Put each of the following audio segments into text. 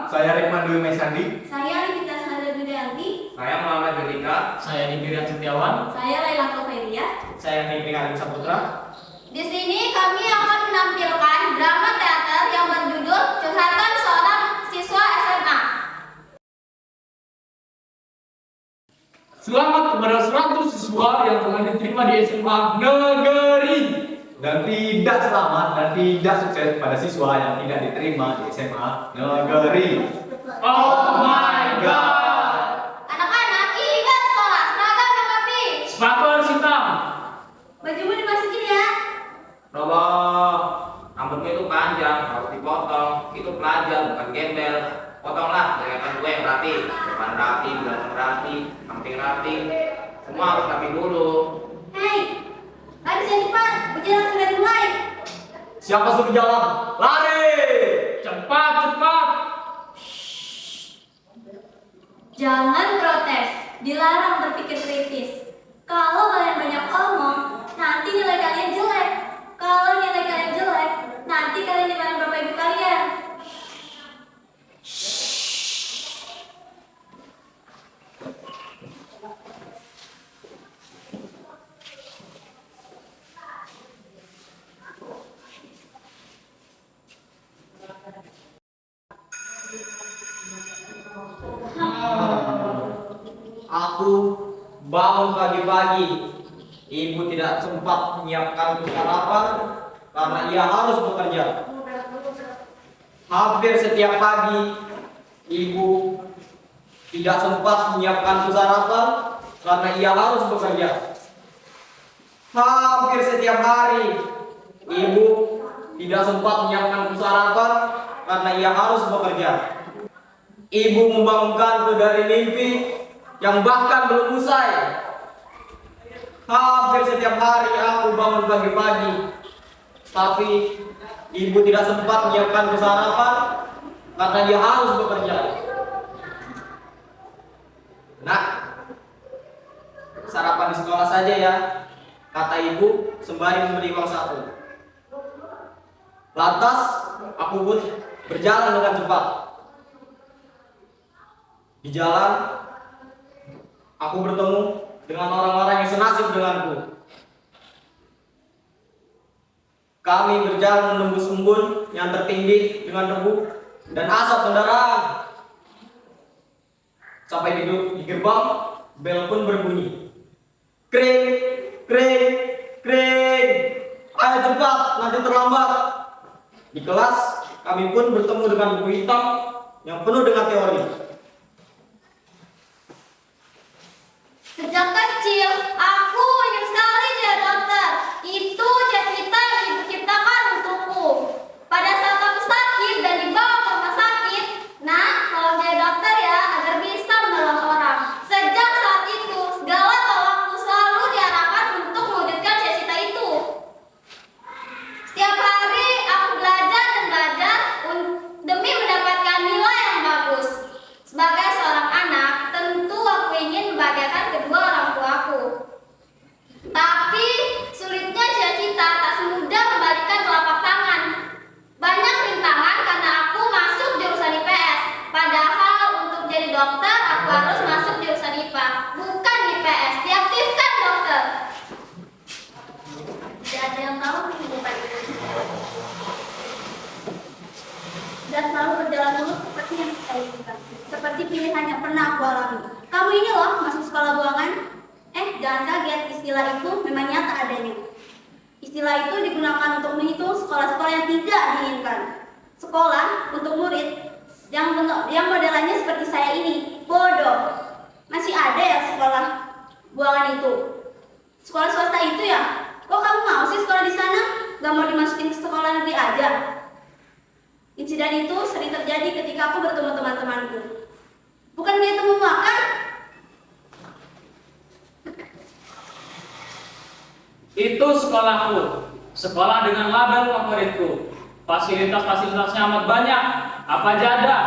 Saya Rikman Dwi Mesandi. Saya Livita Sandra Dudianti. Saya Muhammad Yudika. Saya Nigrian Setiawan. Saya Laila Koferia. Saya Fikri Karim Saputra. Di sini kami akan menampilkan drama teater yang berjudul Curhatan Seorang Siswa SMA. Selamat kepada 100 siswa yang telah diterima di SMA Negeri. Dan tidak selamat dan tidak sukses pada siswa yang tidak diterima di SMA Negeri. Oh my god. Anak-anak, ingat sekolah, seragam lengkapi. Sepatu harus hitam. Bajumu dimasukin ya. Coba rambutmu itu panjang, harus dipotong. Itu pelajar, bukan gembel. Potonglah, kelihatan gue yang rapi. Depan rapi, belakang rapi, samping rapi. Semua harus rapi dulu. Hei, lari cepat, ujian sudah dimulai. Siapa suruh jalan? Lari! Cepat, cepat. Jangan protes, dilarang berpikir kritis. Kalau kalian banyak omong, nanti nilai kalian jelek. Kalau nilai kalian jelek, nanti kalian dimarahin bapak ibu kalian. Aku bangun pagi-pagi. Ibu tidak sempat menyiapkan sarapan karena ia harus bekerja. Hampir setiap pagi, ibu tidak sempat menyiapkan sarapan karena ia harus bekerja. Hampir setiap hari, ibu tidak sempat menyiapkan sarapan karena ia harus bekerja. Ibu membangunkanku dari mimpi yang bahkan belum usai. Hampir setiap hari aku bangun pagi-pagi, tapi ibu tidak sempat menyiapkan sarapan karena dia harus bekerja. Nak, sarapan di sekolah saja ya, kata ibu sembari memberi uang saku. Lantas aku pun berjalan dengan cepat. Di jalan, aku bertemu dengan orang-orang yang senasib denganku. Kami berjalan menembus embun yang tertindih dengan debu dan asap kendaraan. Sampai di gerbang, bel pun berbunyi. Kring, kring, kring. Ayo cepat, nanti terlambat. Di kelas, kami pun bertemu dengan buku hitam yang penuh dengan teori. Sejak kecil, aku ingin sekali jadi dokter. Itu cita-cita yang ibu ciptakan untukku. Pada saat aku sakit dan dibawa ke rumah sakit, nah, kalau jadi dokter ya agar bisa menolong orang. Sejak saat itu, segala tolakku selalu diarahkan untuk mewujudkan cita-cita itu. Setiap hari aku belajar dan belajar demi mendapatkan nilai yang bagus. Sebagai seorang anak, tentu aku ingin membahagiakan kedua orang tuaku. Tapi sulitnya cita-cita tak semudah membalikkan telapak tangan. Banyak rintangan karena aku masuk jurusan IPS. Padahal untuk jadi dokter aku harus masuk jurusan IPA, bukan IPS. Diaktifkan dokter. Tidak ada yang tahu kehidupan itu. Dan selalu berjalan mulus seperti yang saya inginkan. Seperti pilihan yang pernah aku alami. Kamu ini loh masuk sekolah buangan. Jangan kaget, istilah itu memang nyata adanya. Istilah itu digunakan untuk menghitung sekolah-sekolah yang tidak diinginkan. Sekolah untuk murid yang modelannya seperti saya ini, bodoh. Masih ada ya sekolah buangan itu. Sekolah swasta itu ya? Kok kamu mau sih sekolah di sana? Gak mau dimasukin ke sekolah negeri aja? Insiden itu sering terjadi ketika aku bertemu teman-temanku. Bukan dia temu makan? Itu sekolahku. Sekolah dengan label favoritku. Fasilitas-fasilitasnya amat banyak. Apa aja ada.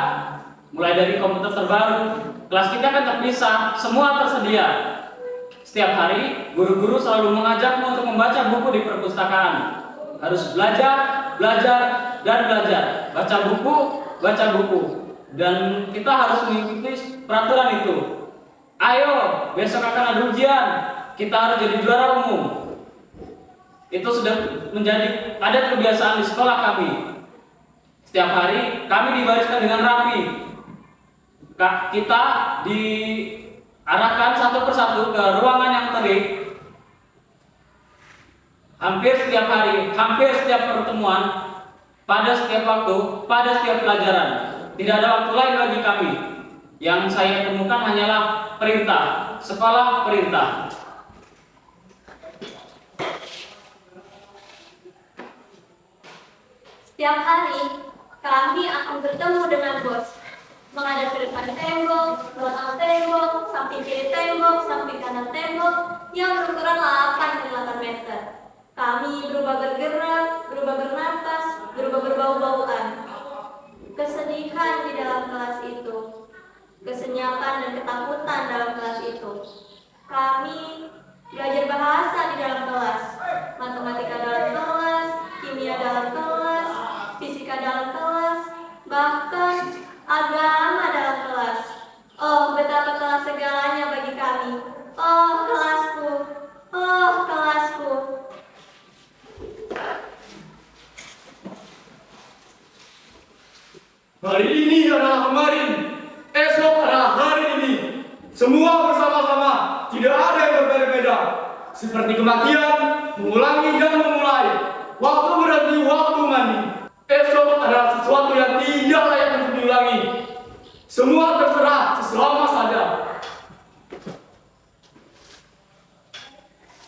Mulai dari komputer terbaru. Kelas kita kan terpisah, semua tersedia. Setiap hari, guru-guru selalu mengajakmu untuk membaca buku di perpustakaan. Harus belajar, belajar, dan belajar. Baca buku, baca buku. dan kita harus mengikuti peraturan itu. Ayo, besok akan ada ujian, kita harus jadi juara umum. Itu sudah menjadi adat kebiasaan di sekolah kami. Setiap hari kami dibariskan dengan rapi. Kita diarahkan satu persatu ke ruangan yang terik. Hampir setiap hari, hampir setiap pertemuan, pada setiap waktu, pada setiap pelajaran. Tidak ada waktu lain bagi kami. Yang saya temukan hanyalah perintah, sekolah perintah. Setiap hari kami akan bertemu dengan bos, menghadap ke depan tembok, belakang tembok, samping kiri tembok, samping kanan tembok yang berukuran 8 x 8 meter. Kami berubah bergerak, berubah bernapas, berubah berbau-bauan. Kesedihan di dalam kelas itu, kesenyapan dan ketakutan dalam kelas itu. Kami belajar bahasa di dalam kelas, matematika dalam kelas, kimia dalam kelas, fisika dalam kelas, bahkan agama dalam kelas. Oh, betapa kelas segalanya bagi kami. Oh, kelasku. Oh, kelasku. Hari ini adalah kemarin, esok adalah hari ini. Semua bersama-sama, tidak ada yang berbeda-beda. Seperti kematian, mengulangi dan memulai. Waktu berarti waktu mandi. Esok adalah sesuatu yang tidak layak untuk diulangi. Semua terserah selama saja.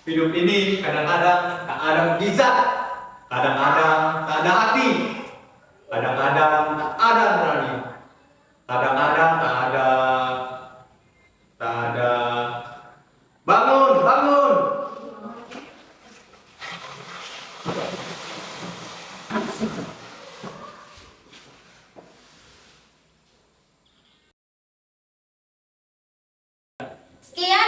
Hidup ini kadang-kadang tak ada mukjizat, kadang-kadang tak ada hati, kadang-kadang tak ada nurani, kadang-kadang tak ada. Bangun, bangun. Sekian